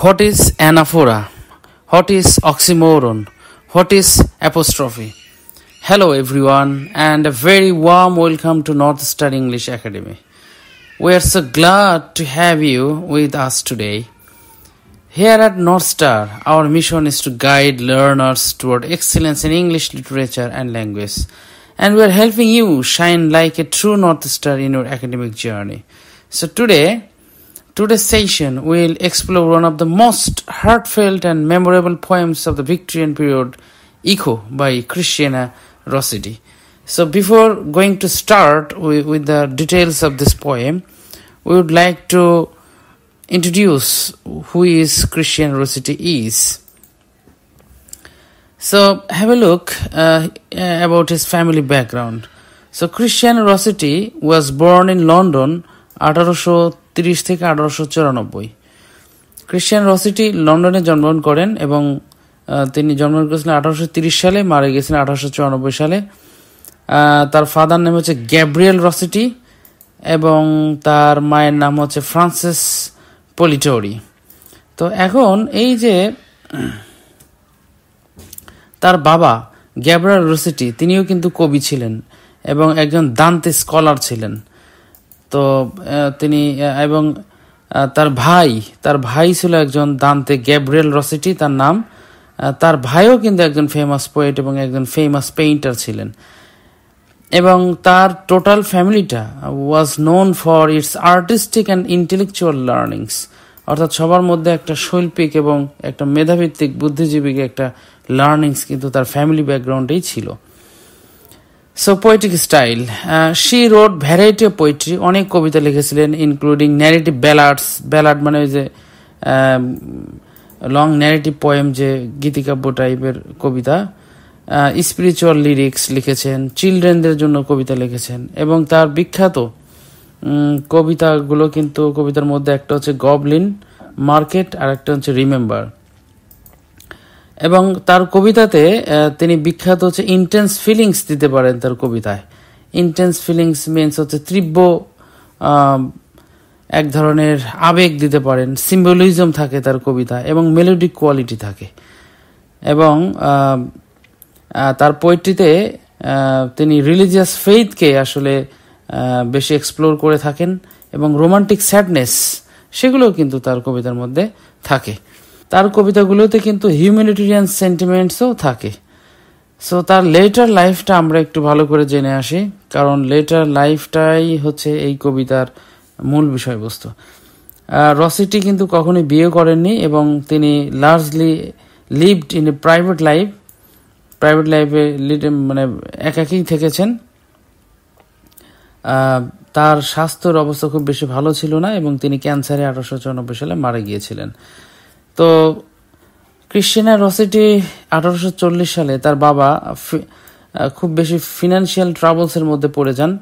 What is anaphora? What is oxymoron? What is apostrophe? Hello everyone and a very warm welcome to North Star English Academy. We are so glad to have you with us today. Here at North Star, our mission is to guide learners toward excellence in English literature and language. And we are helping you shine like a true North Star in your academic journey. So Today's session will explore one of the most heartfelt and memorable poems of the Victorian period, Echo by Christiana Rossetti. So before going to start with the details of this poem, we would like to introduce who is Christiana Rossetti is. So have a look about his family background. So Christiana Rossetti was born in London 1830 থেকে 1894। Christian রসেটি লন্ডনে জন্মগ্রহণ করেন এবং তিনি জন্মগ্রহণ করেছিলেন 1830 সালে, মারা গিয়েছিলেন 1894 সালে। তার ফাদার নাম হচ্ছে গ্যাব্রিয়েল রসেটি এবং তার মায়ের নাম হচ্ছে ফ্রান্সেস পলিটোরি। তো এখন এই যে তার বাবা গ্যাব্রিয়েল রসেটি, তিনিও কিন্তু কবি ছিলেন এবং একজন দান্তে স্কলার ছিলেন। তো তিনি এবং তার ভাই ছিল একজন দান্তে, গ্যাব্রিয়েল রসেটি তার নাম। তার ভাইও কিন্তু একজন ফেমাস পোয়েট এবং একজন ফেমাস পেইন্টার ছিলেন। এবং তার টোটাল ফ্যামিলিটা was known for its artistic and intellectual learnings, অর্থাৎ সবার মধ্যে একটা শৈল্পিক এবং একটা মেধাভিত্তিক বুদ্ধিজীবী একটা লার্নিংস কিন্তু তার ফ্যামিলি ব্যাকগ্রাউন্ডেই ছিল। So poetic style, she wrote variety of poetry, অনেক কবিতা লিখেছিলেন, ইনক্লুডিং ন্যারেটিভ ব্যালাড মানে ওই যে লং ন্যারেটিভ পোয়েম, যে গীতিকাব্য টাইপের কবিতা, স্পিরিচুয়াল লিরিক্স লিখেছেন, চিলড্রেনদের জন্য কবিতা লিখেছেন। এবং তার বিখ্যাত কবিতাগুলো কিন্তু, কবিতার মধ্যে একটা হচ্ছে গবলিন মার্কেট আর একটা হচ্ছে রিমেম্বার। এবং তার কবিতাতে তিনি বিখ্যাত হচ্ছে ইন্টেন্স ফিলিংস দিতে পারেন তার কবিতায়। ইন্টেন্স ফিলিংস মিনস হচ্ছে তীব্র এক ধরনের আবেগ দিতে পারেন, সিম্বলিজম থাকে তার কবিতা এবং মেলোডিক কোয়ালিটি থাকে। এবং তার পোয়েট্রিতে তিনি রিলিজিয়াস ফেইথকে আসলে বেশি এক্সপ্লোর করে থাকেন এবং রোমান্টিক স্যাডনেস সেগুলোও কিন্তু তার কবিতার মধ্যে থাকে। তার কবিতাগুলোতে কিন্তু হিউম্যানিটেরিয়ান সেন্টিমেন্টসও থাকে। সো তার লেটার লাইফটা আমরা একটু ভালো করে জেনে আসি, কারণ লেটার লাইফটাই হচ্ছে এই কবিতার মূল বিষয়বস্তু। রসেটি কিন্তু কখনোই বিয়ে করেননি এবং তিনি largely lived in a private লাইফে মানে একাকী থেকেছেন। তার স্বাস্থ্যের অবস্থা খুব বেশি ভালো ছিল না এবং তিনি ক্যান্সারে 1894 সালে মারা গিয়েছিলেন। তো ক্রিশ্চিয়ানা রসেটি 1840 সালে তার বাবা খুব বেশি ফিনান্সিয়াল ট্রাবলসের মধ্যে পড়ে যান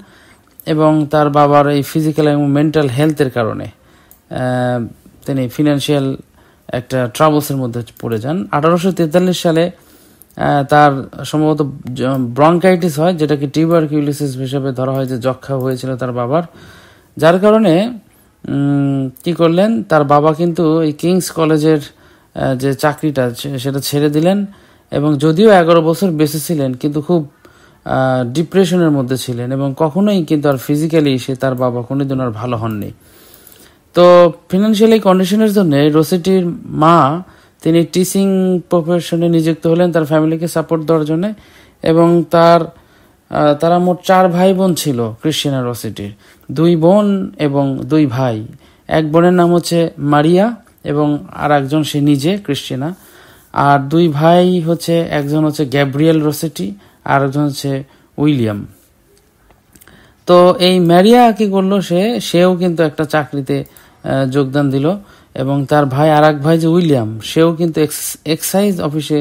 এবং তার বাবার এই ফিজিক্যাল এবং মেন্টাল হেলথের কারণে তিনি ফিনান্সিয়াল একটা ট্রাবলসের মধ্যে পড়ে যান। 1843 সালে তার সম্ভবত ব্রঙ্কাইটিস হয়, যেটাকে টিউবারকিউলোসিস হিসেবে ধরা হয়, যে যক্ষা হয়েছিল তার বাবার। যার কারণে কি করলেন, তার বাবা কিন্তু এই কিংস কলেজের যে চাকরিটা সেটা ছেড়ে দিলেন এবং যদিও 11 বছর বেঁচে ছিলেন কিন্তু খুব ডিপ্রেশনের মধ্যে ছিলেন এবং কখনোই কিন্তু আর ফিজিক্যালি তার বাবা কোনোদিন আর ভালো হননি। তো ফিনান্সিয়ালি কন্ডিশনের জন্য রসেটির মা তিনি টিচিং প্রফেশনে নিযুক্ত হলেন তার ফ্যামিলিকে সাপোর্ট দেওয়ার জন্য। এবং তারা মোট 4 ভাই বোন ছিল ক্রিশ্চিয়ানা রসেটির, 2 বোন এবং 2 ভাই। এক বোনের নাম হচ্ছে মারিয়া এবং আর একজন সে নিজে ক্রিশ্চিয়ানা। আর 2 ভাই হচ্ছে, একজন হচ্ছে গ্যাব্রিয়েল রসেটি আর একজন হচ্ছে উইলিয়াম। তো এই মারিয়া কি করলো, সেও কিন্তু একটা চাকরিতে যোগদান দিল এবং তার ভাই, আর এক ভাই যে উইলিয়াম, সেও কিন্তু এক্সাইজ অফিসে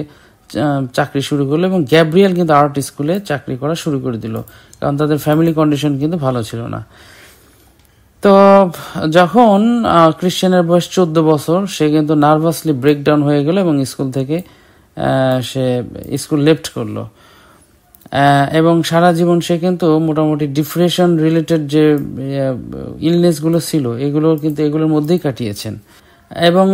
চাকরি শুরু করলো এবং গ্যাব্রিয়েল কিন্তু আর্ট স্কুলে চাকরি করা শুরু করে দিল, কারণ তাদের ফ্যামিলি কন্ডিশন কিন্তু ভালো ছিল না। তো যখন ক্রিশ্চিয়ানের বয়স 14 বছর, সে কিন্তু নার্ভাসলি ব্রেকডাউন হয়ে গেল এবং স্কুল থেকে সে স্কুল লেফট করলো। এবং সারা জীবন সে কিন্তু মোটামুটি ডিপ্রেশন রিলেটেড যে ইলনেসগুলো ছিল এগুলোর মধ্যেই কাটিয়েছেন। এবং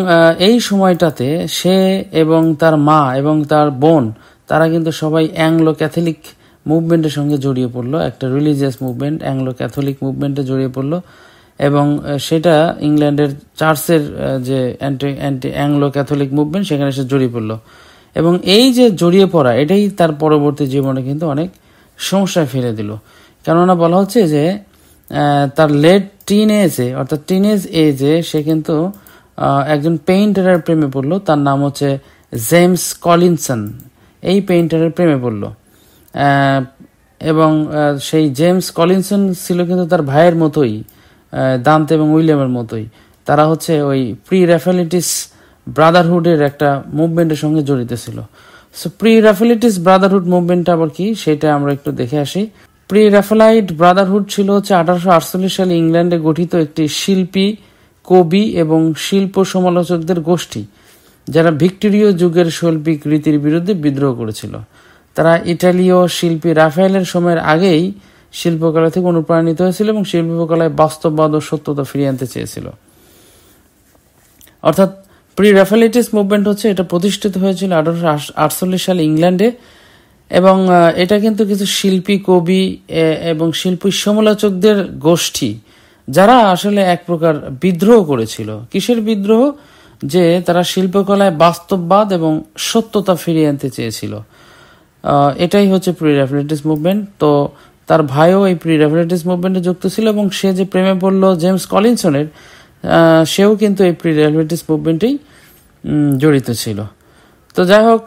এই সময়টাতে সে এবং তার মা এবং তার বোন তারা কিন্তু সবাই অ্যাংলো ক্যাথলিক মুভমেন্টের সঙ্গে জড়িয়ে পড়লো, একটা রিলিজিয়াস মুভমেন্ট অ্যাংলো ক্যাথলিক মুভমেন্টে জড়িয়ে পড়লো এবং সেটা ইংল্যান্ডের চার্চের যে অ্যান্টি অ্যাংলো ক্যাথলিক মুভমেন্ট সেখানে সে জড়িয়ে পড়লো এবং এই যে জড়িয়ে পড়া এটাই তার পরবর্তী জীবনে কিন্তু অনেক সমস্যায় ফেলে দিল। কেননা বলা হচ্ছে যে তার লেট টিনেজে অর্থাৎ টিনেজ এজে সে কিন্তু একজন পেইন্টারের প্রেমে পড়লো, তার নাম হচ্ছে জেমস কলিনসন। এই পেইন্টারের প্রেমে পড়লো এবং সেই জেমস কলিনসন ছিল কিন্তু তার ভাইয়ের মতোই, দান্তে এবং উইলিয়ামের মতোই। তারা হচ্ছে ওই প্রি র্যাফায়েলিটিস ব্রাদারহুডের একটা মুভমেন্টের সঙ্গে জড়িত ছিল। সো প্রি র্যাফায়েলিটিস ব্রাদারহুড মুভমেন্টটা আবার কি সেটা আমরা একটু দেখে আসি। প্রি র্যাফায়েলাইট ব্রাদারহুড ছিল হচ্ছে 1848 সালে ইংল্যান্ডে গঠিত একটি শিল্পী, কবি এবং শিল্প সমালোচকদের গোষ্ঠী যারা ভিক্টোরীয় যুগের শৈল্পিক রীতির বিরুদ্ধে বিদ্রোহ করেছিল। তারা ইটালীয় শিল্পী রাফায়েলের সময়ের আগেই শিল্পকলা থেকে অনুপ্রাণিত হয়েছিল এবং শিল্পকলায় বাস্তববাদ ও সত্যতা ফিরিয়ে আনতে চেয়েছিল। অর্থাৎ প্রি র্যাফায়েলিটিস মুভমেন্ট হচ্ছে এটা প্রতিষ্ঠিত হয়েছিল 1848 সালে ইংল্যান্ডে এবং এটা কিন্তু কিছু শিল্পী, কবি এবং শিল্পী সমালোচকদের গোষ্ঠী যারা আসলে এক প্রকার বিদ্রোহ করেছিল। কিসের বিদ্রোহ? যে তারা শিল্পকলায় বাস্তববাদ এবং সত্যতা ফিরিয়ে আনতে চেয়েছিল। এটাই হচ্ছে প্রি র্যাফায়েলিটিস মুভমেন্ট। তো তার ভাইও এই প্রি র্যাফায়েলিটিস মুভমেন্টে যুক্ত ছিল এবং সে যে প্রেমে পড়লো জেমস কলিনসনের, সেও কিন্তু এই প্রি র্যাফায়েলিটিস মুভমেন্টেই জড়িত ছিল। তো যাই হোক,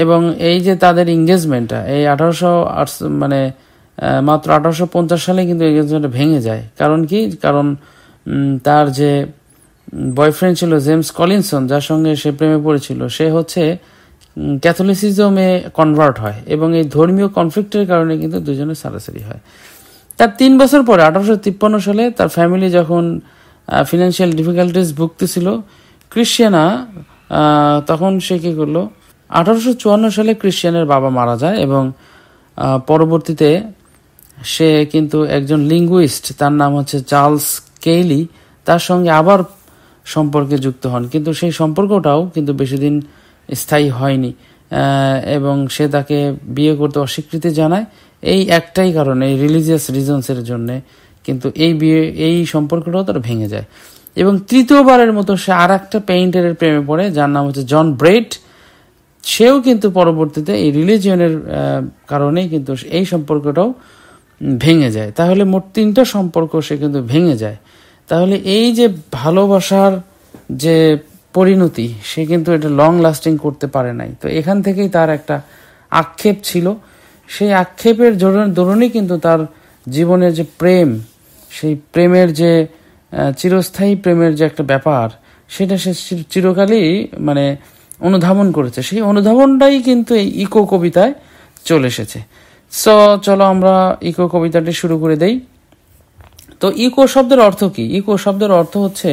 এবং এই যে তাদের এঙ্গেজমেন্টটা এই মাত্র 1850 সালে কিন্তু এঙ্গেজমেন্টটা ভেঙে যায়। কারণ কি? কারণ তার যে বয়ফ্রেন্ড ছিল জেমস কলিনসন, যার সঙ্গে সে প্রেমে পড়েছিল, সে হচ্ছে ক্যাথলিসিজমে কনভার্ট হয় এবং এই ধর্মীয় কনফ্লিক্টের কারণে কিন্তু দুজনের সারাসারি হয়। তার 3 বছর পরে 1853 সালে তার ফ্যামিলি যখন ফিনান্সিয়াল ডিফিকাল্টিস ভুগতেছিল, ক্রিশ্চিয়ানা তখন সে কি করলো, 1854 সালে ক্রিশ্চিয়ানের বাবা মারা যায় এবং পরবর্তীতে সে কিন্তু একজন লিঙ্গুইস্ট, তার নাম হচ্ছে চার্লস কেইলি, তার সঙ্গে আবার সম্পর্কে যুক্ত হন। কিন্তু সেই সম্পর্কটাও কিন্তু বেশি দিন স্থায়ী হয়নি এবং সে তাকে বিয়ে করতে অস্বীকৃতি জানায়। এই একটাই কারণে, এই রিলিজিয়াস রিজনসের জন্য কিন্তু এই সম্পর্কটাও তার ভেঙে যায় এবং তৃতীয়বারের মতো সে আর একটা পেইন্টারের প্রেমে পড়ে যার নাম হচ্ছে জন ব্রেট। সেও কিন্তু পরবর্তীতে এই রিলিজিয়নের কারণেই কিন্তু এই সম্পর্কটাও ভেঙে যায়। তাহলে মোট 3টা সম্পর্ক সে কিন্তু ভেঙে যায়। তাহলে এই যে ভালোবাসার যে পরিণতি, সে কিন্তু এটা লং লাস্টিং করতে পারে নাই। তো এখান থেকেই তার একটা আক্ষেপ ছিল, সেই আক্ষেপের দরুনই কিন্তু তার জীবনের যে প্রেম, সেই প্রেমের যে চিরস্থায়ী প্রেমের যে একটা ব্যাপার, সেটা সে চিরকালই অনুধাবন করেছে। সেই অনুধাবনটাই কিন্তু এই ইকো কবিতায় চলে এসেছে। সো চলো আমরা ইকো কবিতাটি শুরু করে দেই। তো ইকো শব্দের অর্থ কি? ইকো শব্দের অর্থ হচ্ছে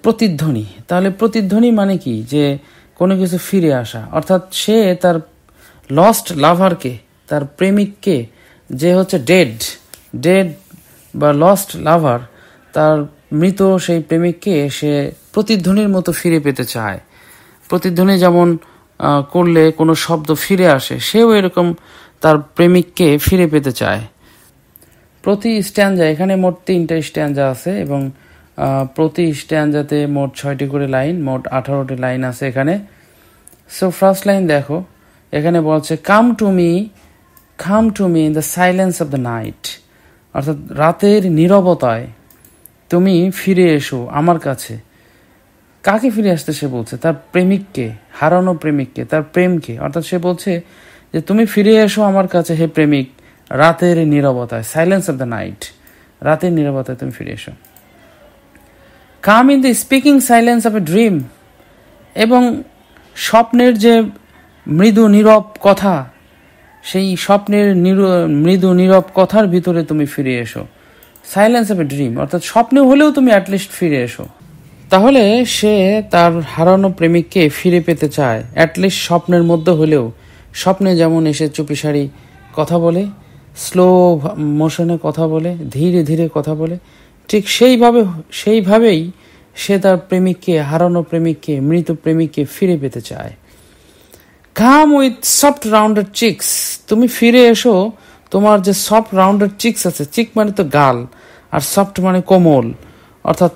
প্রতিধ্বনি। তাহলে প্রতিধ্বনি মানে কি? যে কোনো কিছু ফিরে আসা। অর্থাৎ সে তার লস্ট লাভারকে, তার প্রেমিককে, যে হচ্ছে ডেড বা লস্ট লাভার, তার মৃত সেই প্রেমিককে সে প্রতিধ্বনির মতো ফিরে পেতে চায়। প্রতিধ্বনি যেমন করলে কোনো শব্দ ফিরে আসে, সেও এরকম তার প্রেমিককে ফিরে পেতে চায়। প্রতি স্ট্যান্জা, এখানে মোট 3টা স্ট্যান্জা আছে এবং প্রতি স্ট্যান্জাতে মোট 6টি করে লাইন, মোট 18টি লাইন আছে এখানে। সো ফার্স্ট লাইন দেখো, এখানে বলছে come to me in the silence of the night, অর্থাৎ রাতের নীরবতায় তুমি ফিরে এসো আমার কাছে। কাকে ফিরে আসতে সে বলছে? তার প্রেমিককে, হারানো প্রেমিককে, তার প্রেমকে। অর্থাৎ সে বলছে যে তুমি ফিরে এসো আমার কাছে হে প্রেমিক, রাতের নীরবতায়, সাইলেন্স অফ দ্য নাইট, রাতের নীরবতায় তুমি ফিরে এসো। Come in the speaking silence of a dream, এবং স্বপ্নের যে মৃদু নীরব কথা, সেই স্বপ্নের মৃদু নীরব কথার ভিতরে তুমি ফিরে এসো। সাইলেন্স অফ এ ড্রিম, অর্থাৎ স্বপ্নে হলেও তুমি অ্যাটলিস্ট ফিরে এসো। তাহলে সে তার হারানো প্রেমিককে ফিরে পেতে চায়, অ্যাটলিস্ট স্বপ্নের মধ্যে হলেও। স্বপ্নে যেমন এসে চুপিসারি কথা বলে, স্লো মোশনে কথা বলে, ধীরে ধীরে কথা বলে, ঠিক সেইভাবেই সে তার প্রেমিককে, হারানো প্রেমিককে, মৃত প্রেমিককে ফিরে পেতে চায়। Come with soft rounded cheeks, তুমি ফিরে এসো তোমার যে সফট রাউন্ডেড চিক্স আছে, চিক মানে তো গাল, আর সফট মানে কোমল, অর্থাৎ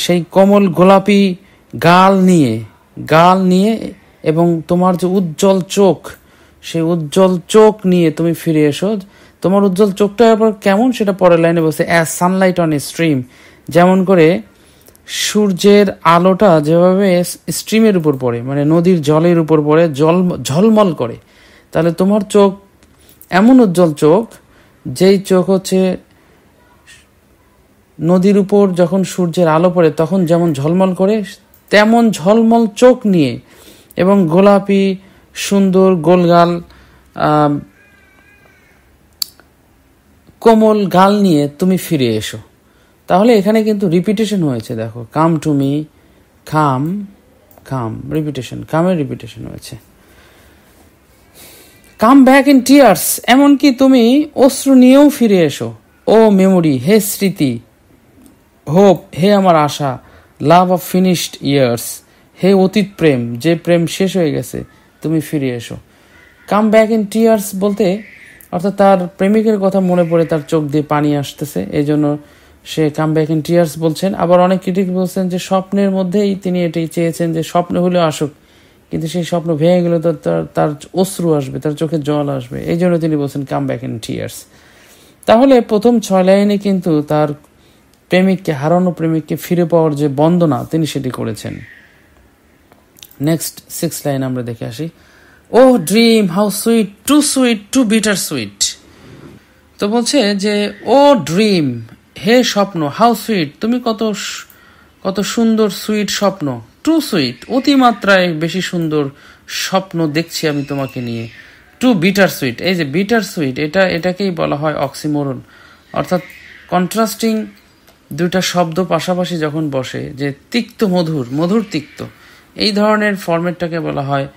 সেই কোমল গোলাপি গাল নিয়ে এবং তোমার যে উজ্জ্বল চোখ, সেই উজ্জ্বল চোখ নিয়ে তুমি ফিরে এসো। তোমার উজ্জ্বল চোখটা আবার কেমন সেটা পরের লাইনে বলছে, as sunlight on a stream, যেমন করে সূর্যের আলোটা যেভাবে স্ট্রিমের উপর পড়ে, মানে নদীর জলের উপর পড়ে, ঝলমল করে। তাহলে তোমার চোখ এমন উজ্জ্বল চোখ, যেই চোখ হচ্ছে নদীর উপর যখন সূর্যের আলো পড়ে তখন যেমন ঝলমল করে, তেমন ঝলমল চোখ নিয়ে এবং গোলাপি সুন্দর গোলগাল কোমল গাল নিয়ে তুমি ফিরে এসো। তাহলে এখানে কিন্তু রিপিটেশন হয়েছে, দেখো, কাম টু মি, রিপিটেশন, কামের রিপিটেশন হয়েছে। কাম ব্যাক ইন টিয়ার্স, এমনকি তুমি অশ্রু নিয়েও ফিরে এসো। ও মেমোরি, হে স্মৃতি, হোপ, হে আমার আশা, লাভ অফ ফিনিশড ইয়ার্স, হে অতীত প্রেম, যে প্রেম শেষ হয়ে গেছে, তুমি ফিরে এসো। কাম ব্যাক ইন টিয়ার্স বলতে অর্থাৎ তার প্রেমিকের কথা মনে পড়ে তার চোখ দিয়ে পানি আসতেছে, এই জন্য সে কাম ব্যাক ইন টিয়ার্স বলছেন। আবার অনেক ক্রিটিক বলছেন যে স্বপ্নের মধ্যেই তিনি এটাই চেয়েছেন যে স্বপ্ন হলেও আসুক, কিন্তু সেই স্বপ্ন ভেঙে গেলে তো তার অশ্রু আসবে, তার চোখে জল আসবে, এই জন্য তিনি বলছেন কাম ব্যাক ইন টিয়ার্স। তাহলে প্রথম 6 লাইনে কিন্তু তার হারানো প্রেমিককে ফিরে পাওয়ার যে বন্দনা তিনি সেটি করেছেন। নেক্সট 6 লাইন আমরা দেখে আসি। O dream, how sweet, too bitter sweet. তো বলছে যে ও ড্রিম, হে স্বপ্ন, হাউ সুইট, তুমি কত সুন্দর, সুইট স্বপ্ন, টু সুইট, অতিমাত্রায় বেশি সুন্দর স্বপ্ন দেখছি আমি তোমাকে নিয়ে, টু বিটার সুইট। এই যে বিটার সুইট, এটাকেই বলা হয় অক্সিমোরন, অর্থাৎ কন্ট্রাস্টিং দুইটা শব্দ পাশাপাশি যখন বসে, যে তিক্ত মধুর, মধুর তিক্ত, এই ধরনের ফরম্যাটটাকে বলা হয়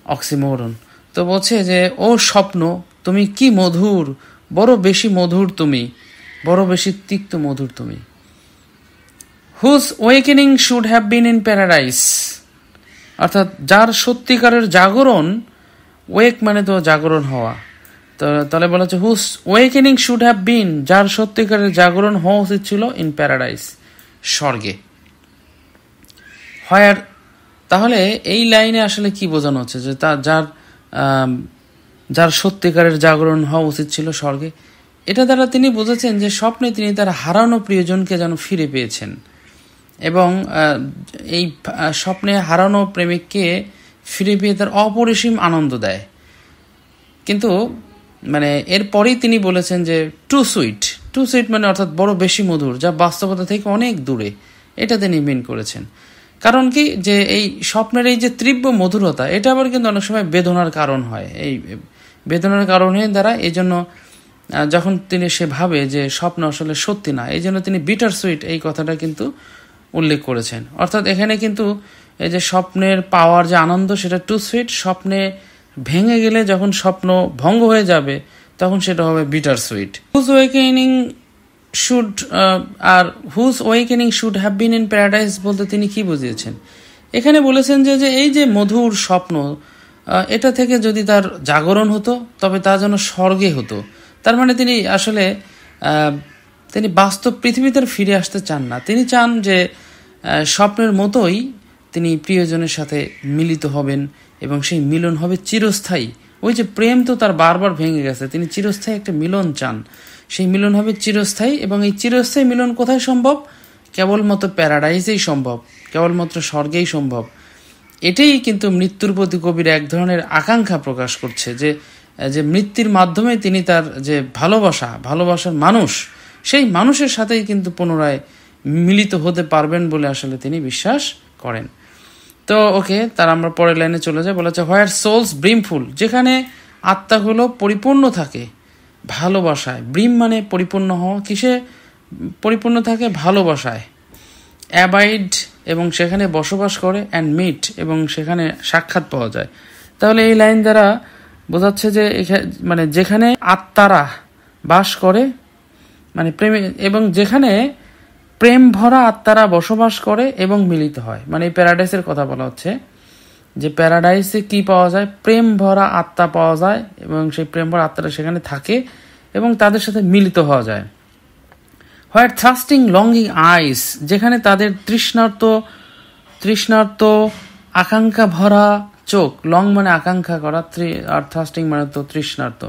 অক্সিমোরন। তো বলছে যে ও স্বপ্ন, তুমি কি মধুর, বড় বেশি মধুর তুমি, বড় বেশি তিক্ত মধুর তুমি। Whose wakening should have been in paradise, অর্থাৎ যার সত্যিকারের জাগরণ, ওয়েক মানে তো জাগরণ হওয়া, তাহলে বলা হচ্ছে হুজ ওয়েকেনিং শুড হ্যাভ বিন, যার সত্যিকারের জাগরণ হওয়া উচিত ছিল, ইন প্যারাডাইস, স্বর্গে। হোয়ার, তাহলে এই লাইনে আসলে কি বোঝানো হচ্ছে, যে যার সত্যিকারের জাগরণ হওয়া উচিত ছিল স্বর্গে, এটা দ্বারা তিনি বুঝেছেন যে স্বপ্নে তিনি তার হারানো প্রিয়জনকে যেন ফিরে পেয়েছেন, এবং এই স্বপ্নে হারানো প্রেমিককে ফিরে পেয়ে তার অপরিসীম আনন্দ দেয়। কিন্তু মানে এরপরেই তিনি বলেছেন যে টু সুইট মানে অর্থাৎ বড় বেশি মধুর, যা বাস্তবতা থেকে অনেক দূরে, এটা তিনি মিন করেছেন। কারণ কি, যে এই স্বপ্নের এই যে তীব্র মধুরতা, এটা আবার কিন্তু অনেক সময় বেদনার কারণ হয়, এই বেদনার কারণে দ্বারা, এই জন্য যখন সে ভাবে যে স্বপ্ন আসলে সত্যি না, এই জন্য তিনি বিটার সুইট এই কথাটা কিন্তু উল্লেখ করেছেন। অর্থাৎ এখানে কিন্তু এই যে স্বপ্নের পাওয়ার যে আনন্দ, সেটা টু সুইট, স্বপ্নে ভেঙে গেলে যখন স্বপ্ন ভঙ্গ হয়ে যাবে তখন সেটা হবে bitter sweet. Whose wakening should have been in paradise বলতে তিনি কি বুঝিয়েছেন? এখানে বলেছেন যে এই যে মধুর স্বপ্ন, এটা থেকে যদি তার জাগরণ হতো তবে তা যেন স্বর্গে হতো। তার মানে তিনি আসলে তিনি বাস্তব পৃথিবীতে ফিরে আসতে চান না, তিনি চান যে স্বপ্নের মতোই তিনি প্রিয়জনের সাথে মিলিত হবেন এবং সেই মিলন হবে চিরস্থায়ী। ওই যে প্রেম তো তার বারবার ভেঙে গেছে, তিনি চিরস্থায়ী একটা মিলন চান, সেই মিলন হবে চিরস্থায়ী। এবং এই চিরস্থায়ী মিলন কোথায় সম্ভব? কেবলমাত্র প্যারাডাইজেই সম্ভব, কেবলমাত্র স্বর্গেই সম্ভব। এটাই কিন্তু মৃত্যুর প্রতি কবির এক ধরনের আকাঙ্ক্ষা প্রকাশ করছে, যে মৃত্যুর মাধ্যমে তিনি তার যে ভালোবাসার মানুষ, সেই মানুষের সাথেই কিন্তু পুনরায় মিলিত হতে পারবেন বলে আসলে তিনি বিশ্বাস করেন। তো ওকে, তার আমরা পরের লাইনে চলে যাই। বলা হচ্ছে হোয়ার সোলস ব্রিমফুল, যেখানে আত্মাগুলো পরিপূর্ণ থাকে ভালোবাসায়। ব্রিম মানে পরিপূর্ণ হওয়া, কিসে পরিপূর্ণ থাকে? ভালোবাসায়। অ্যাবাইড, এবং সেখানে বসবাস করে। অ্যান্ড মিট, এবং সেখানে সাক্ষাৎ পাওয়া যায়। তাহলে এই লাইন দ্বারা বোঝাচ্ছে যে মানে যেখানে আত্মারা বাস করে, মানে প্রেমে, এবং যেখানে প্রেম ভরা আত্মারা বসবাস করে এবং মিলিত হয়। মানে এই প্যারাডাইসের কথা বলা হচ্ছে যে প্যারাডাইসে কি পাওয়া যায়, প্রেম ভরা আত্মা পাওয়া যায় এবং সেই প্রেম ভরা আত্মারা সেখানে থাকে এবং তাদের সাথে মিলিত হওয়া যায়। হোয়াট থ্রাস্টিং লঙ্গিং আইস, যেখানে তাদের তৃষ্ণার্ত আকাঙ্ক্ষা ভরা চোখ, লং মানে আকাঙ্ক্ষা করা, আর থ্রাস্টিং মানে তো তৃষ্ণার্ত।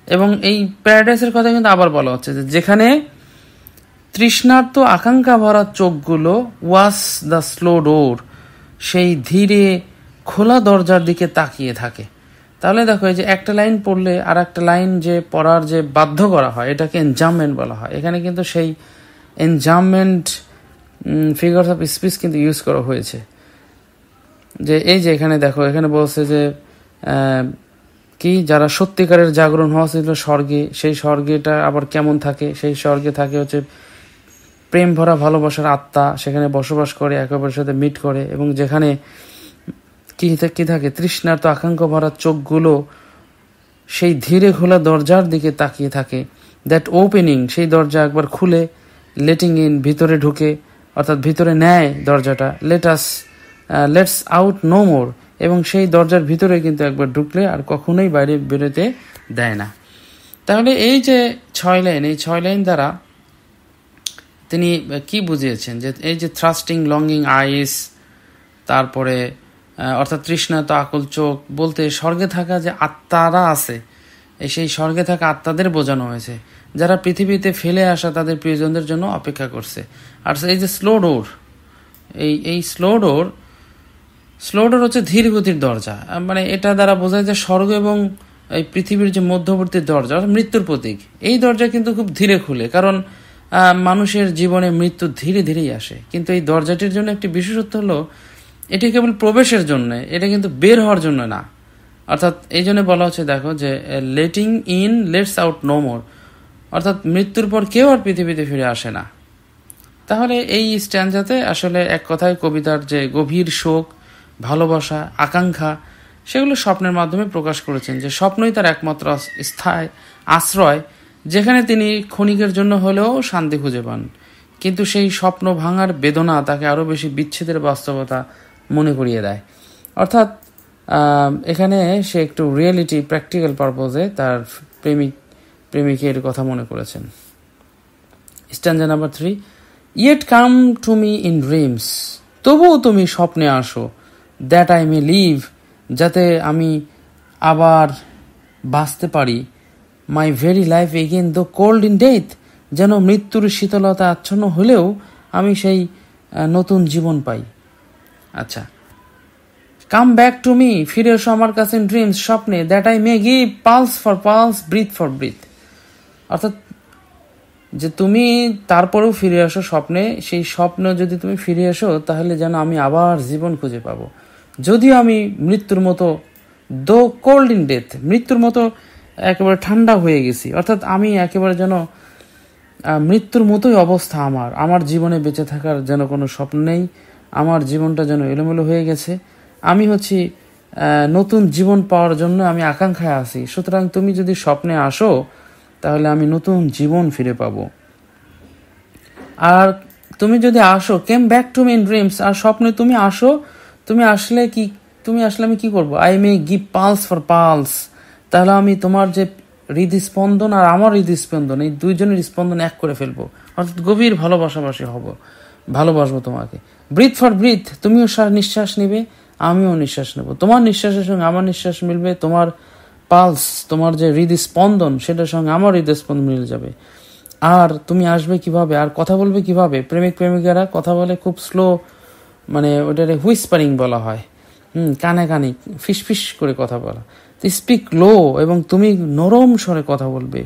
এবং এই প্যারাডাইসের কথা কিন্তু আবার বলা হচ্ছে যে যেখানে তৃষ্ণার্ত আকাঙ্ক্ষা ভরা চোখগুলো ওয়াস দ্য স্লো ডোর, সেই ধীরে খোলা দরজার দিকে তাকিয়ে থাকে। তাহলে দেখো এই যে একটা লাইন পড়লে আর একটা লাইন যে পড়ার যে বাধ্য করা হয় এটাকে এনজামমেন্ট বলা হয়। এখানে কিন্তু সেই এনজামমেন্ট ফিগারস অফ স্পিচ কিন্তু ইউজ করা হয়েছে। যে এই যে এখানে দেখো, এখানে বলছে যে কি যারা সত্যিকারের জাগরণ হওয়া ছিল স্বর্গে, সেই স্বর্গেটা আবার কেমন থাকে, সেই স্বর্গে থাকে হচ্ছে প্রেম ভরা ভালোবাসার আত্মা সেখানে বসবাস করে, একে অপরের সাথে মিট করে, এবং যেখানে কি থাকে তৃষ্ণার্ত আকাঙ্ক্ষা ভরা চোখগুলো সেই ধীরে খোলা দরজার দিকে তাকিয়ে থাকে। দ্যাট ওপেনিং, সেই দরজা একবার খুলে, লেটিং ইন, ভিতরে ঢুকে, অর্থাৎ ভিতরে নেয় দরজাটা, লেটস আউট নো মোর, এবং সেই দরজার ভিতরে কিন্তু একবার ঢুকলে আর কখনোই বাইরে বেরোতে দেয় না। তাহলে এই যে 6 লাইন, এই 6 লাইন দ্বারা তিনি কি বুঝিয়েছেন যে এই যে থ্রাস্টিং লঙ্গিং আইস, তারপরে অর্থাৎ তৃষ্ণাত আকুল চোখ বলতে স্বর্গে থাকা যে আত্মারা আছে, সেই স্বর্গে থাকা আত্মাদের বোঝানো হয়েছে যারা পৃথিবীতে ফেলে আসা তাদের প্রিয়জনদের জন্য অপেক্ষা করছে। আর এই যে স্লো ডোর, এই স্লো ডোর হচ্ছে ধীর গতির দরজা। মানে এটা দ্বারা বোঝায় যে স্বর্গ এবং এই পৃথিবীর যে মধ্যবর্তী দরজা, মৃত্যুর প্রতীক, এই দরজা কিন্তু খুব ধীরে খুলে, কারণ মানুষের জীবনে মৃত্যু ধীরে ধীরেই আসে। কিন্তু এই দরজাটির জন্য একটি বিশেষত্ব হলো এটি কেবল প্রবেশের জন্য, এটা কিন্তু বের হওয়ার জন্য না। অর্থাৎ এই জন্য বলা হচ্ছে দেখো যে letting in lets out no more, অর্থাৎ মৃত্যুর পর কেউ আর পৃথিবীতে ফিরে আসে না। তাহলে এই স্ট্যান্ডাতে আসলে এক কথায় কবিতার যে গভীর শোক, ভালোবাসা, আকাঙ্ক্ষা, সেগুলো স্বপ্নের মাধ্যমে প্রকাশ করেছেন, যে স্বপ্নই তার একমাত্র স্থায়ী আশ্রয়, যেখানে তিনি ক্ষণিকের জন্য হলেও শান্তি খুঁজে পান। কিন্তু সেই স্বপ্ন ভাঙার বেদনা তাকে আরো বেশি বিচ্ছেদের বাস্তবতা মনে করিয়ে দেয়। অর্থাৎ এখানে সে একটু রিয়েলিটি, প্র্যাকটিক্যাল পারপোজে তার প্রেমিকের কথা মনে করেছেন। Stanza number 3, yet come to me in dreams, তবুও তুমি স্বপ্নে আসো, দ্যাট আই মে লিভ, যাতে আমি আবার বাঁচতে পারি, মাই very life again though cold in death, যেন মৃত্যুর শীতলতা আচ্ছন্ন হলেও আমি সেই নতুন জীবন পাই। আচ্ছা, কাম ব্যাক টু মি, ফিরে এসো আমার কাছে ইন ড্রিমস, স্বপ্নে, that I may give pulse for pulse, breath for breath, অর্থাৎ যে তুমি তারপরেও ফিরে আসো স্বপ্নে, সেই স্বপ্ন যদি তুমি ফিরে এসো তাহলে যেন আমি আবার জীবন খুঁজে পাবো, যদিও আমি মৃত্যুর মতো, দো কোল্ড ইন ডেথ, মৃত্যুর মতো একেবারে ঠান্ডা হয়ে গেছি, অর্থাৎ আমি একেবারে যেন মৃত্যুর মতোই অবস্থা, আমার জীবনে বেঁচে থাকার যেন কোনো স্বপ্ন নেই, আমার জীবনটা যেন এলোমেলো হয়ে গেছে, আমি হচ্ছি নতুন জীবন পাওয়ার জন্য আমি আকাঙ্ক্ষায় আছি। সুতরাং তুমি যদি স্বপ্নে আসো তাহলে আমি নতুন জীবন ফিরে পাবো। আর তুমি যদি আসো, came back to me in dreams, আর স্বপ্নে তুমি আসো, তুমি আসলে আমি কি করবো, I may give pulse for pulse, তাহলে আমি তোমার যে হৃদস্পন্দন আর আমার হৃদস্পন্দন, এই দুইজনের স্পন্দন এক করে ফেলবো, অর্থাৎ গভীর ভালোবাসবো তোমাকে। ব্রিথ ফর ব্রিথ, তুমিও নিঃশ্বাস নিবে, আমিও নিঃশ্বাস নেব, তোমার নিঃশ্বাসের সঙ্গে আমার নিঃশ্বাস মিলবে, তোমার পালস, তোমার যে হৃদস্পন্দন সেটার সঙ্গে আমার হৃদস্পন্দন মিলে যাবে। আর তুমি আসবে কিভাবে, আর কথা বলবে কিভাবে? প্রেমিকারা কথা বলে খুব স্লো, মানে ওটারে হুইসপারিং বলা হয়, কানে ফিস করে কথা বলা। স্পিক লো, এবং তুমি নরম স্বরে কথা বলবে।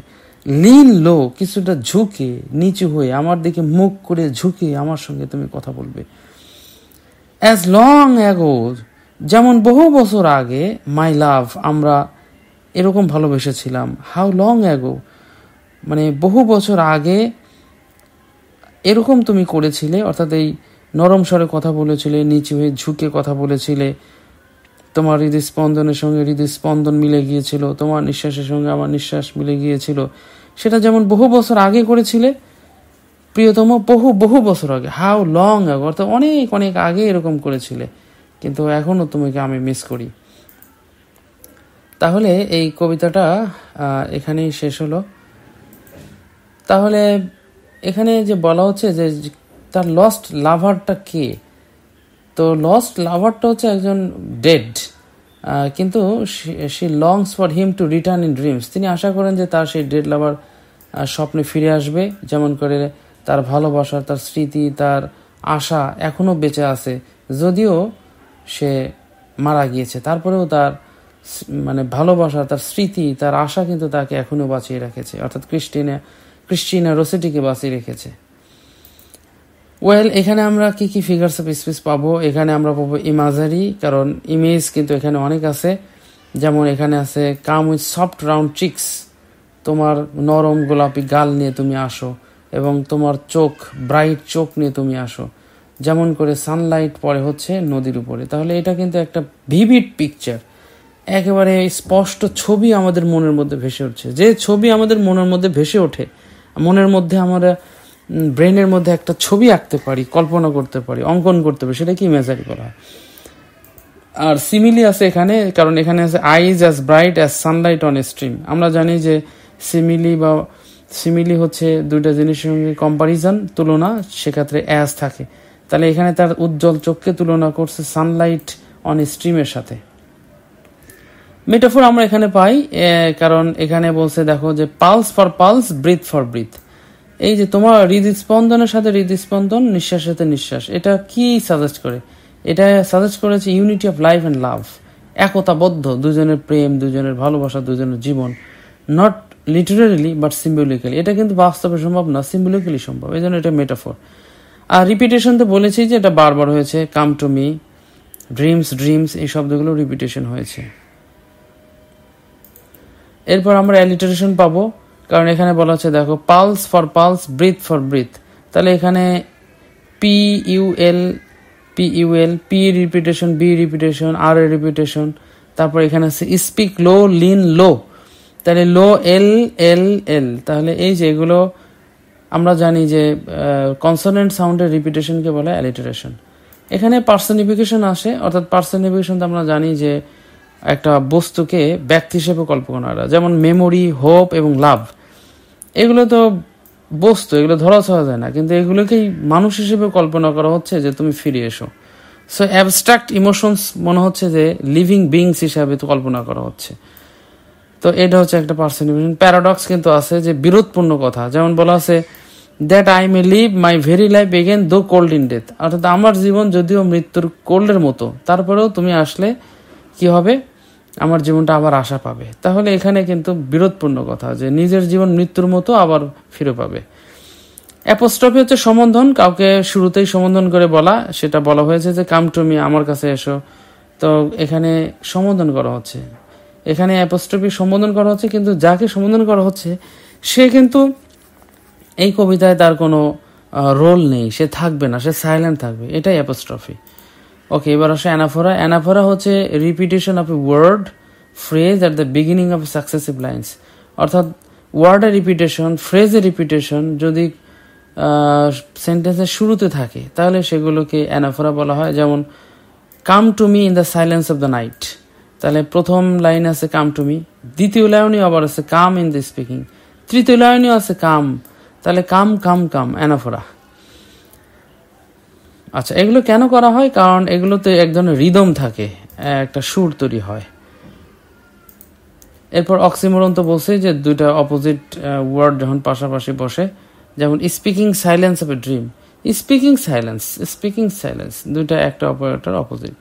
লিন লো, কিছুটা ঝুঁকে নিচু হয়ে আমার দিকে মুখ করে ঝুঁকে আমার সঙ্গে তুমি কথা বলবে। অ্যাজ লং অ্যাগো, যেমন বহু বছর আগে, মাই লাভ, আমরা এরকম ভালোবেসেছিলাম। হাউ লং অ্যাগো, মানে বহু বছর আগে এরকম তুমি করেছিলে, অর্থাৎ এই নরম স্বরে কথা বলেছিলে, নিচু হয়ে ঝুঁকে কথা বলেছিলে, তোমার হৃদস্পন্দনের সঙ্গে হৃদস্পন্দন মিলে গিয়েছিল, তোমার নিঃশ্বাসের সঙ্গে আমার নিঃশ্বাস মিলে গিয়েছিল, সেটা যেমন বহু বছর আগে করেছিলে, প্রিয়তম বহু বহু বছর আগে, হাউ লং আগে, অর্থাৎ অনেক অনেক আগে এরকম করেছিলে, কিন্তু এখনো তোমাকে আমি মিস করি। তাহলে এই কবিতাটা এখানেই শেষ হলো। তাহলে এখানে যে বলা হচ্ছে যে তার লস্ট লাভারটা কে, তো লস্ট লাভারটা হচ্ছে একজন ডেড, কিন্তু she longs for him to return in dreams. তিনি আশা করেন যে তার সেই ডেড লাভার স্বপ্নে ফিরে আসবে, যেমন করে তার ভালোবাসা, তার স্মৃতি, তার আশা এখনো বেঁচে আছে, যদিও সে মারা গিয়েছে, তারপরেও তার মানে ভালোবাসা, তার স্মৃতি, তার আশা কিন্তু তাকে এখনো বাঁচিয়ে রেখেছে, অর্থাৎ ক্রিস্টিনা রসেটিকে বাঁচিয়ে রেখেছে। ওয়েল, এখানে আমরা কি কি ফিগারস অফ স্পিচ পাবো? এখানে আমরা পাবো ইমাজারি, কারণ ইমেজ কিন্তু এখানে অনেক আছে। যেমন এখানে আছে come with soft round cheeks, তোমার নরম গোলাপি গাল নিয়ে তুমি আসো, এবং তোমার চোখ, ব্রাইট চোখ নিয়ে তুমি আসো, যেমন করে সানলাইট পড়ে হচ্ছে নদীর উপরে। তাহলে এটা কিন্তু একটা ভিভিড পিকচার, একেবারে স্পষ্ট ছবি আমাদের মনের মধ্যে ভেসে উঠছে। যে ছবি আমাদের মনের মধ্যে ভেসে ওঠে, মনের মধ্যে আমরা ব্রেনের মধ্যে একটা ছবি আঁকতে পারি, কল্পনা করতে পারি, অঙ্কন করতে পারি, সেটা কি ইমেজারি বলা হয়। আর সিমিলি আছে এখানে, কারণ এখানে আছে eyes as bright as sunlight on a stream. আমরা জানি যে সিমিলি হচ্ছে দুইটা জিনিসের সঙ্গে কম্পারিজন, তুলনা, সেক্ষেত্রে অ্যাজ থাকে। তাহলে এখানে তার উজ্জ্বল চোখকে তুলনা করছে সানলাইট অন এ স্ট্রিমের সাথে। মেটাফোর আমরা এখানে পাই, কারণ এখানে বলছে দেখো যে pulse for pulse, breath for breath. এই যে তোমার হৃদস্পন্দনের সাথে হৃদস্পন্দন, নিঃশ্বাসের সাথে নিঃশ্বাস, এটা কি সাজেস্ট করে? এটা সাজেস্ট করেছে unity of life and love, একতাবদ্ধ দুজনের প্রেম, দুজনের ভালোবাসা, দুজনের জীবন, নট লিটারেলি বাট সিম্বলিক্যালি। এটা কিন্তু বাস্তবে সম্ভব না, সিম্বলিক্যালি সম্ভব, এই জন্য এটা মেটাফোর। আর রিপিটেশন তো বলেছি যে এটা বারবার হয়েছে, কাম টু মি, ড্রিমস, এই শব্দগুলো রিপিটেশন হয়েছে। এরপর আমরা অ্যালিটারেশন পাবো, কারণ এখানে বলা হচ্ছে দেখো pulse for pulse, breath for breath. তাহলে এখানে PUL, P repetition, B repetition, আর এ রিপিটেশন। তারপর এখানে আছে স্পিক লো, লিন লো, তাহলে লো, এল এল এল। তাহলে এই যে এগুলো আমরা জানি যে কনসোনেন্ট সাউন্ডের রিপিটেশনকে বলা হয় অ্যালিটারেশন। এখানে পার্সনিফিকেশন আসে, অর্থাৎ পার্সনিফিকেশন আমরা জানি যে একটা বস্তুকে ব্যক্তি হিসেবে কল্পনা করা, যেমন মেমোরি, হোপ এবং লাভ, এগুলো তো বস্তু, এগুলো ধরা ছোঁয়া যায় না, কিন্তু এগুলোকেই মানুষ হিসেবে কল্পনা করা হচ্ছে যে তুমি ফিরে এসো। সো অ্যাবস্ট্রাক্ট ইমোশনস মনে হচ্ছে যে লিভিং বিংস হিসাবে তো কল্পনা করা হচ্ছে। তো এটা হচ্ছে একটা পার্সনিফিকেশন। প্যারাডক্স কিন্তু আছে, যে বিরোধপূর্ণ কথা, যেমন বলা আছে that I may live my very life again though cold in death, অর্থাৎ আমার জীবন যদিও মৃত্যুর কোল্ডের মতো, তারপরেও তুমি আসলে কি হবে, আমার জীবনটা আবার আশা পাবে। তাহলে এখানে কিন্তু বিরোধপূর্ণ কথা, যে নিজের জীবন মৃত্যুর মতো আবার ফিরে পাবে। অ্যাপোস্ট্রফি হচ্ছে সম্বোধন, কাউকে শুরুতেই সম্বোধন করে বলা, সেটা বলা হয়েছে যে কাম টু মি, আমার কাছে এসো। তো এখানে সম্বোধন করা হচ্ছে, এখানে অ্যাপোস্ট্রফি সম্বোধন করা হচ্ছে, কিন্তু যাকে সম্বোধন করা হচ্ছে সে কিন্তু এই কবিতায় তার কোনো রোল নেই, সে থাকবে না, সে সাইলেন্ট থাকবে, এটাই অ্যাপোস্ট্রফি। ওকে, এবার আসে অ্যানাফোরা। অ্যানাফোরা হচ্ছে repetition of a word, phrase at the beginning of successive lines, অর্থাৎ ওয়ার্ডের রিপিটেশন, ফ্রেজের রিপিটেশন যদি সেন্টেন্সের শুরুতে থাকে তাহলে সেগুলোকে অ্যানাফোরা বলা হয়। যেমন come to me in the silence of the night, তাহলে প্রথম লাইন আছে কাম টু মি, দ্বিতীয় লাইনেও আবার আছে কাম ইন দ্য স্পিকিং, তৃতীয় লাইনেও আছে কাম, তাহলে কাম কাম কাম, অ্যানাফোরা। আচ্ছা, এগুলো কেন করা হয়? কারণ এগুলোতে এক ধরনের রিদম থাকে, একটা সুর তৈরি হয়। এরপর অক্সিমোরন তো বলছে যে দুইটা অপোজিট ওয়ার্ড যখন পাশাপাশি বসে, যেমন speaking silence of a dream, speaking silence, দুইটা একটা অপারেটর অপোজিট।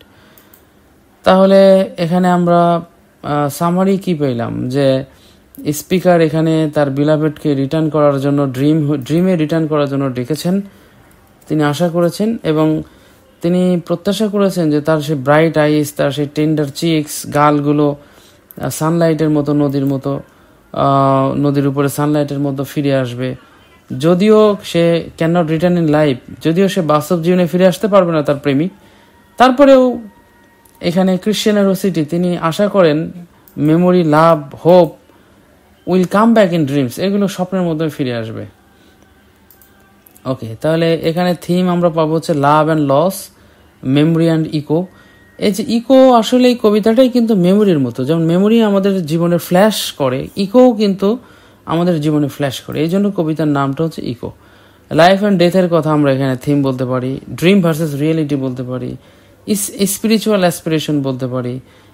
তাহলে এখানে আমরা সামারি কি পেলাম, যে স্পিকার এখানে তার বিলাভেডকে রিটার্ন করার জন্য, ড্রিমে রিটার্ন করার জন্য ডেকেছেন, তিনি আশা করেছেন এবং তিনি প্রত্যাশা করেছেন যে তার সেই ব্রাইট আইস, তার সেই টেন্ডার চিক্স, গালগুলো সানলাইটের মতো, নদীর উপরে সানলাইটের মতো ফিরে আসবে। যদিও সে can not return in life, যদিও সে বাস্তব জীবনে ফিরে আসতে পারবে না তার প্রেমিক, তারপরেও এখানে ক্রিশ্চিয়ানা রসিটি তিনি আশা করেন memory, love, hope will come back in dreams, এগুলো স্বপ্নের মধ্যে ফিরে আসবে। ওকে, তাহলে এখানে থিম আমরা পাবো হচ্ছে love and loss, memory and echo. এই যে ইকো, আসলে এই কবিতাটাই কিন্তু মেমোরির মতো, যেমন মেমোরি আমাদের জীবনে ফ্ল্যাশ করে, ইকোও কিন্তু আমাদের জীবনে ফ্ল্যাশ করে, এই জন্য কবিতার নামটা হচ্ছে ইকো। লাইফ অ্যান্ড ডেথের কথা আমরা এখানে থিম বলতে পারি, ড্রিম ভার্সেস রিয়েলিটি বলতে পারি, স্পিরিচুয়াল অ্যাসপিরেশন বলতে পারি,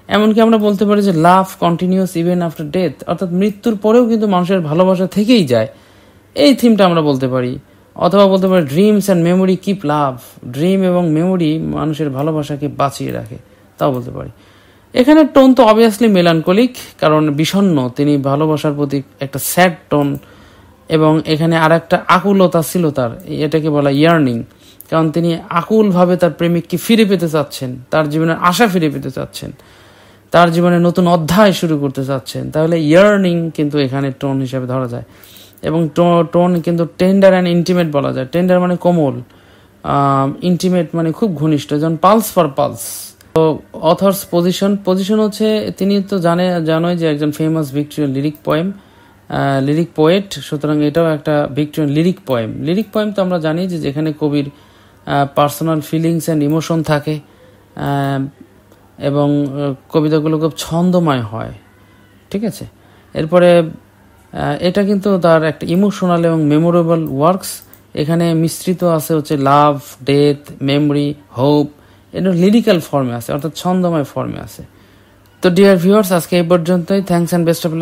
এমনকি আমরা বলতে পারি যে লাভ কন্টিনিউয়াস ইভেন আফটার ডেথ, অর্থাৎ মৃত্যুর পরেও কিন্তু মানুষের ভালোবাসা থেকেই যায়, এই থিমটা আমরা বলতে পারি। অথবা বলতে পারি dreams and memory keep love, dream এবং মেমোরি মানুষের ভালোবাসাকে বাঁচিয়ে রাখে, তাও বলতে পারি। এখানে টোন তো অবভিয়াসলি মেলানকলিক, কারণ বিষণ্ণ, তিনি ভালোবাসার প্রতি একটা স্যাড টোন, এবং এখানে আর একটা আকুলতা ছিল তার, এটাকে বলা ইয়ার্নিং, কারণ তিনি আকুলভাবে তার প্রেমিককে ফিরে পেতে চাচ্ছেন, তার জীবনের আশা ফিরে পেতে চাচ্ছেন, তার জীবনে নতুন অধ্যায় শুরু করতে চাচ্ছেন, তাহলে ইয়ার্নিং কিন্তু এখানে টোন হিসেবে ধরা যায়। এবং টোন কিন্তু টেন্ডার অ্যান্ড ইন্টিমেট বলা যায়। টেন্ডার মানে কোমল, ইন্টিমেট মানে খুব ঘনিষ্ঠ, যেমন পালস ফর পালস। তো অথর্স পজিশন হচ্ছে, তিনি তো জানোই যে একজন ফেমাস ভিক্টোরিয়ান লিরিক পোয়েট, সুতরাং এটাও একটা ভিক্টোরিয়ান লিরিক পোয়েম তো আমরা জানি যে যেখানে কবির পার্সোনাল ফিলিংস অ্যান্ড ইমোশন থাকে, এবং কবিতাগুলো খুব ছন্দময় হয়, ঠিক আছে। এরপরে এটা কিন্তু তার একটা ইমোশনাল এবং মেমোরেবল ওয়ার্কস, এখানে মিশ্রিত আছে হচ্ছে লাভ, ডেথ, মেমোরি, হোপ, এটা লিরিক্যাল ফর্মে আছে, অর্থাৎ ছন্দময় ফর্মে আছে। তো ডিয়ার ভিউয়ার্স, আজকে এই পর্যন্তই। Thanks and best of luck.